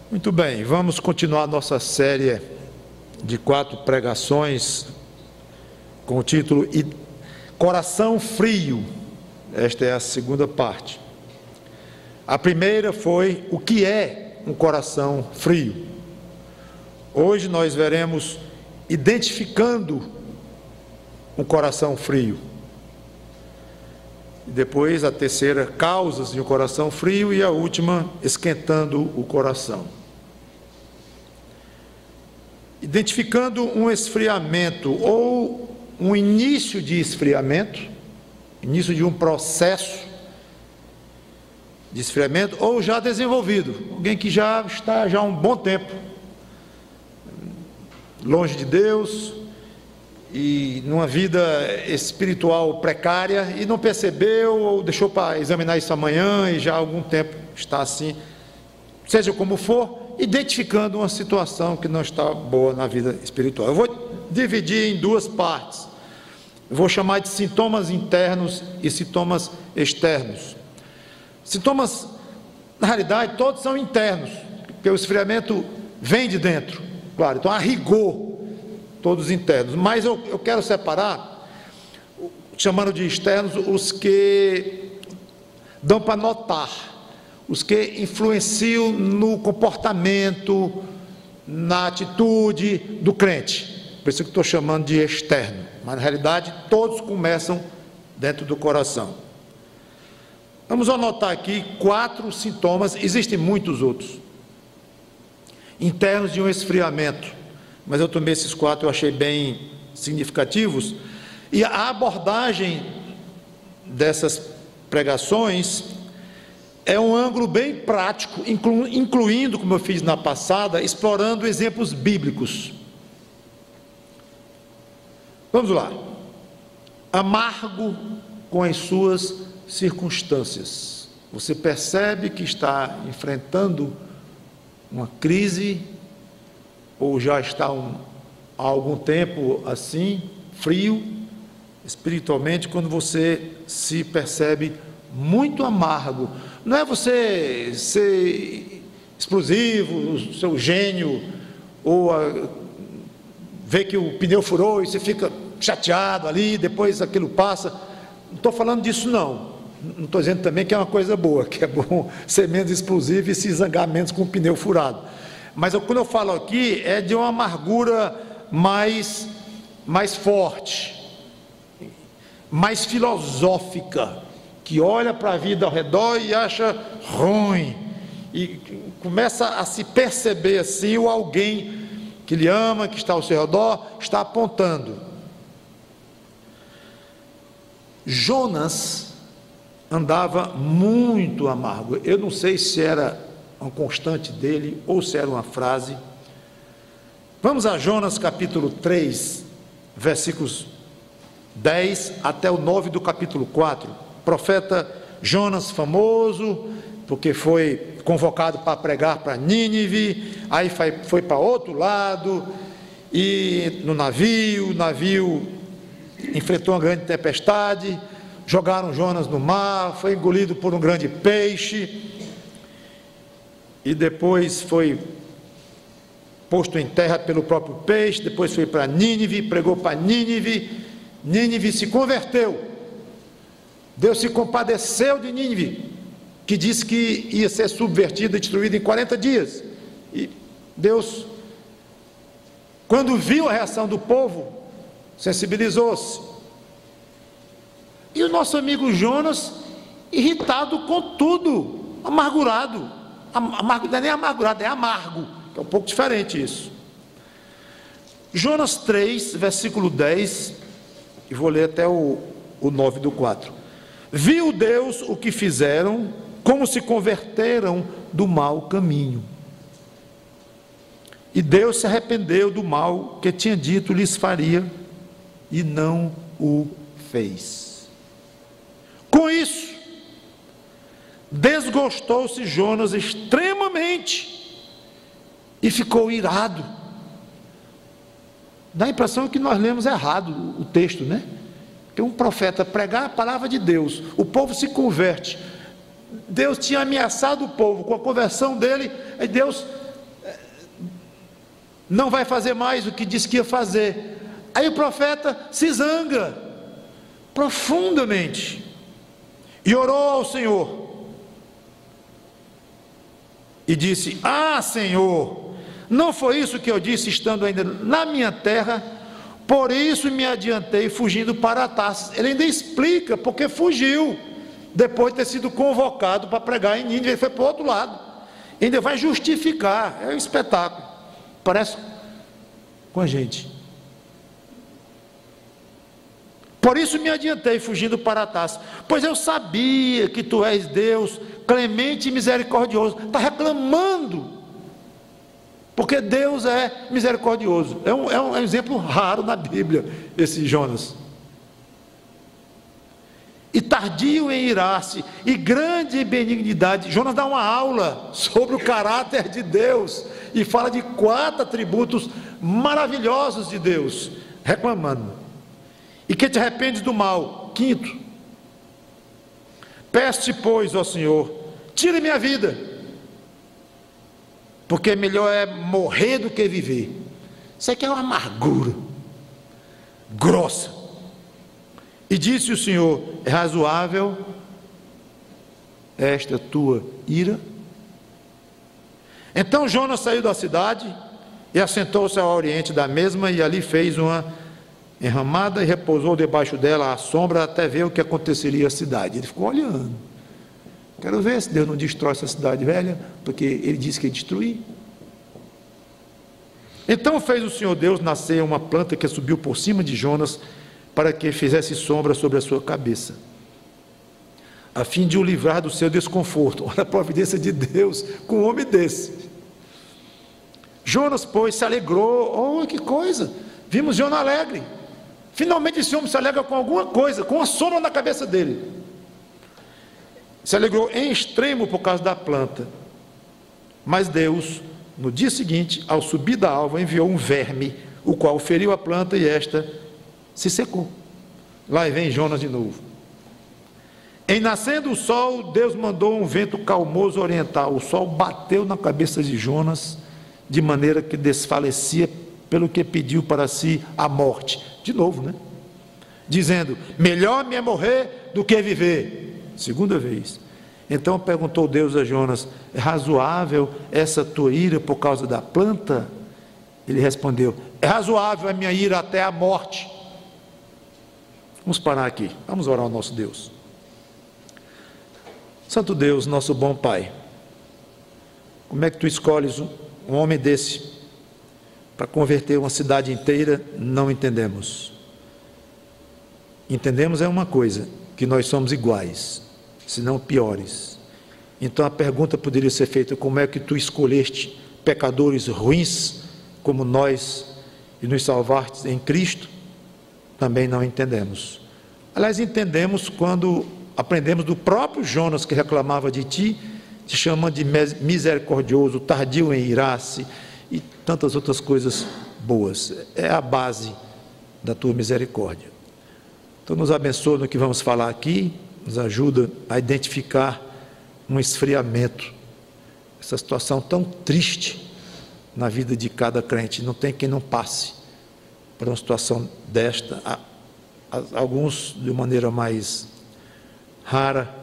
Muito bem, vamos continuar nossa série de 4 pregações com o título Coração Frio. Esta é a segunda parte. A primeira foi o que é um coração frio. Hoje nós veremos identificando um coração frio. Depois a terceira, causas de um coração frio, e a última, esquentando o coração. Identificando um esfriamento ou um início de esfriamento, início de um processo de esfriamento, ou já desenvolvido, alguém que já está há um bom tempo longe de Deus e numa vida espiritual precária e não percebeu ou deixou para examinar isso amanhã e já há algum tempo está assim, seja como for, identificando uma situação que não está boa na vida espiritual. Eu vou dividir em 2 partes. Eu vou chamar de sintomas internos e sintomas externos. Sintomas, na realidade, todos são internos, porque o esfriamento vem de dentro, claro, então a rigor, todos internos, mas eu quero separar, chamando de externos, os que dão para notar, os que influenciam no comportamento, na atitude do crente. Por isso que estou chamando de externo, mas na realidade todos começam dentro do coração. Vamos anotar aqui 4 sintomas, existem muitos outros, internos de um esfriamento, mas eu tomei esses 4, eu achei bem significativos, e a abordagem dessas pregações é um ângulo bem prático, incluindo, como eu fiz na passada, explorando exemplos bíblicos. Vamos lá. Amargo com as suas circunstâncias. Você percebe que está enfrentando uma crise, ou já está há algum tempo assim, frio, espiritualmente, quando você se percebe muito amargo. Não é você ser explosivo, o seu gênio, ou ver que o pneu furou e você fica chateado ali, depois aquilo passa. Não estou falando disso não estou dizendo também que é uma coisa boa, que é bom ser menos explosivo e se zangar menos com o pneu furado, mas quando eu falo aqui é de uma amargura mais forte, mais filosófica, que olha para a vida ao redor e acha ruim, e começa a se perceber assim, o alguém que lhe ama, que está ao seu redor, está apontando. Jonas andava muito amargo, eu não sei se era uma constante dele, ou se era uma frase. Vamos a Jonas capítulo 3, versículos 10 até o 9 do capítulo 4, profeta Jonas famoso, porque foi convocado para pregar para Nínive, aí foi para outro lado, e no navio, o navio enfrentou uma grande tempestade, jogaram Jonas no mar, foi engolido por um grande peixe, e depois foi posto em terra pelo próprio peixe, depois foi para Nínive, pregou para Nínive, Nínive se converteu, Deus se compadeceu de Nínive, que disse que ia ser subvertida e destruída em 40 dias, e Deus, quando viu a reação do povo, sensibilizou-se, e o nosso amigo Jonas, irritado com tudo, amargurado, não é nem amargurado, é amargo, é um pouco diferente isso. Jonas 3, versículo 10, e vou ler até o 9 do 4. Viu Deus o que fizeram, como se converteram do mau caminho, e Deus se arrependeu do mal que tinha dito lhes faria, e não o fez. Com isso, desgostou-se Jonas extremamente e ficou irado. Dá a impressão que nós lemos errado o texto, né? Que um profeta pregar a palavra de Deus, o povo se converte, Deus tinha ameaçado o povo com a conversão dele, e Deus não vai fazer mais o que disse que ia fazer. Aí o profeta se zanga profundamente e orou ao Senhor e disse: ah, Senhor, não foi isso que eu disse estando ainda na minha terra? Por isso me adiantei fugindo para Tarsis. Ele ainda explica porque fugiu depois de ter sido convocado para pregar em Nínive. Ele foi para o outro lado, ainda vai justificar. É um espetáculo, parece com a gente. Por isso me adiantei fugindo para Tarsis, pois eu sabia que tu és Deus clemente e misericordioso. Está reclamando, porque Deus é misericordioso. É um exemplo raro na Bíblia, esse Jonas. E tardio em irar-se, e grande em benignidade. Jonas dá uma aula sobre o caráter de Deus, e fala de 4 atributos maravilhosos de Deus, reclamando. E que te arrependes do mal. 5º, peço-te, pois, ó Senhor, tire minha vida, porque melhor é morrer do que viver. Isso aqui é uma amargura grossa. E disse o Senhor: é razoável esta tua ira? Então Jonas saiu da cidade e assentou-se ao oriente da mesma, e ali fez uma enramada e repousou debaixo dela à sombra, até ver o que aconteceria à cidade. Ele ficou olhando. Quero ver se Deus não destrói essa cidade velha, porque ele disse que ia destruir. Então fez o Senhor Deus nascer uma planta que subiu por cima de Jonas, para que fizesse sombra sobre a sua cabeça, a fim de o livrar do seu desconforto. Olha a providência de Deus com um homem desse. Jonas, pois, se alegrou. Oh, que coisa! Vimos Jonas alegre. Finalmente esse homem se alegra com alguma coisa, com uma sombra na cabeça dele. Se alegrou em extremo por causa da planta. Mas Deus, no dia seguinte, ao subir da alva, enviou um verme, o qual feriu a planta, e esta se secou. Lá vem Jonas de novo. Em nascendo o sol, Deus mandou um vento calmoso oriental. O sol bateu na cabeça de Jonas, de maneira que desfalecia, pelo que pediu para si a morte. De novo, né? Dizendo: melhor me é morrer do que viver. 2ª vez. Então perguntou Deus a Jonas: é razoável essa tua ira por causa da planta? Ele respondeu: é razoável a minha ira até a morte. Vamos parar aqui, vamos orar ao nosso Deus. Santo Deus, nosso bom Pai, como é que tu escolhes um homem desse para converter uma cidade inteira? Não entendemos. Entendemos é uma coisa, que nós somos iguais, se não piores. Então a pergunta poderia ser feita: como é que tu escolheste pecadores ruins como nós e nos salvaste em Cristo? Também não entendemos. Aliás, entendemos quando aprendemos do próprio Jonas, que reclamava de ti, te chamando de misericordioso, tardio em irar-se e tantas outras coisas boas. É a base da tua misericórdia. Então nos abençoa no que vamos falar aqui, nos ajuda a identificar um esfriamento, essa situação tão triste na vida de cada crente. Não tem quem não passe por uma situação desta, alguns de maneira mais rara,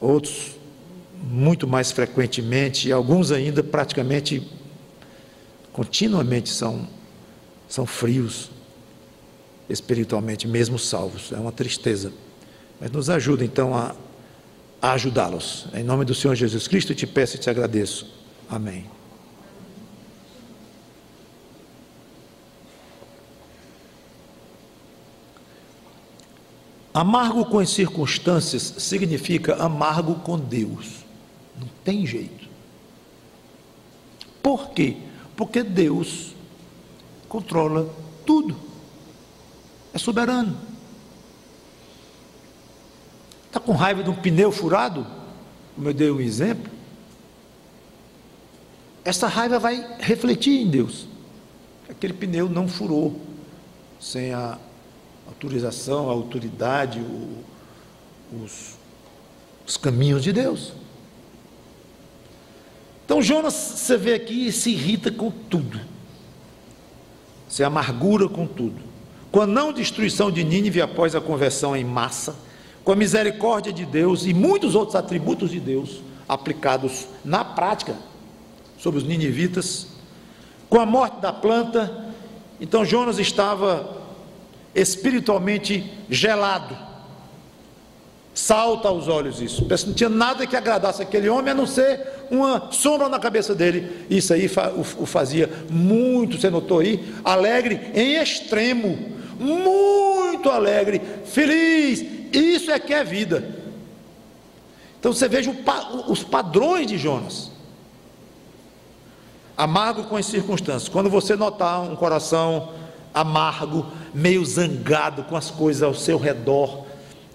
outros muito mais frequentemente, e alguns ainda praticamente continuamente são frios espiritualmente, mesmo salvos. É uma tristeza, mas nos ajuda então a ajudá-los. Em nome do Senhor Jesus Cristo, eu te peço e te agradeço. Amém. Amargo com as circunstâncias significa amargo com Deus. Não tem jeito. Por quê? Porque Deus controla tudo. É soberano. Está com raiva de um pneu furado? Como eu dei um exemplo. Essa raiva vai refletir em Deus. Aquele pneu não furou sem a autorização, a autoridade, os caminhos de Deus. Então Jonas, você vê aqui, se irrita com tudo. Isso é amargura com tudo. Com a não destruição de Nínive após a conversão em massa, com a misericórdia de Deus e muitos outros atributos de Deus aplicados na prática sobre os ninivitas, com a morte da planta. Então Jonas estava espiritualmente gelado. Salta aos olhos isso. Parece que não tinha nada que agradasse aquele homem, a não ser uma sombra na cabeça dele. Isso aí o fazia muito, você notou aí, alegre em extremo, muito alegre, feliz. Isso é que é vida. Então você veja os padrões de Jonas. Amargo com as circunstâncias. Quando você notar um coração amargo, meio zangado com as coisas ao seu redor,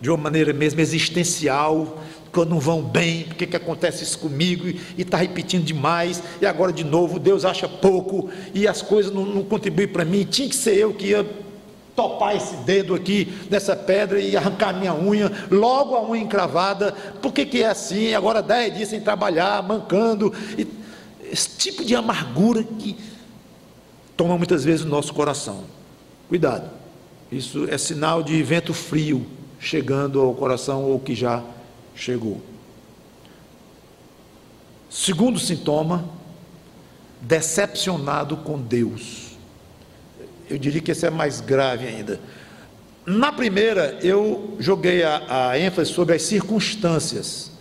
de uma maneira mesmo existencial, quando não vão bem, por que acontece isso comigo, e está repetindo demais, e agora de novo, Deus acha pouco, e as coisas não contribuem para mim, tinha que ser eu que ia topar esse dedo aqui, nessa pedra, e arrancar minha unha, logo a unha encravada, por que é assim, agora 10 dias sem trabalhar, mancando, esse tipo de amargura que toma muitas vezes o nosso coração. Cuidado, isso é sinal de vento frio chegando ao coração ou que já chegou. Segundo sintoma, decepcionado com Deus. Eu diria que esse é mais grave ainda. Na primeira, eu joguei a ênfase sobre as circunstâncias.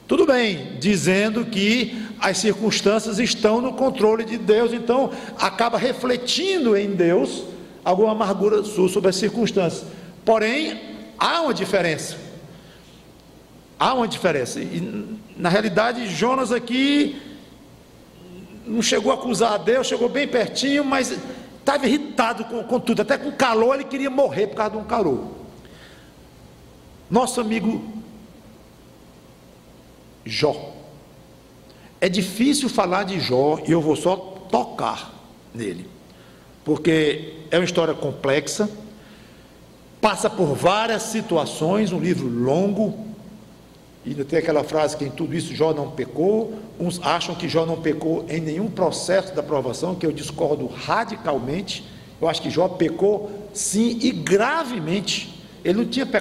Tudo bem, dizendo que as circunstâncias estão no controle de Deus, então acaba refletindo em Deus alguma amargura sua sobre as circunstâncias. Porém, há uma diferença. Há uma diferença. E, na realidade, Jonas aqui não chegou a acusar a Deus, chegou bem pertinho, mas estava irritado com tudo. Até com calor, ele queria morrer por causa de um calor. Nosso amigo Jó. É difícil falar de Jó e eu vou só tocar nele, porque é uma história complexa, passa por várias situações, um livro longo, e ainda tem aquela frase que em tudo isso Jó não pecou. Uns acham que Jó não pecou em nenhum processo da provação, que eu discordo radicalmente. Eu acho que Jó pecou sim, e gravemente. Ele não tinha pecado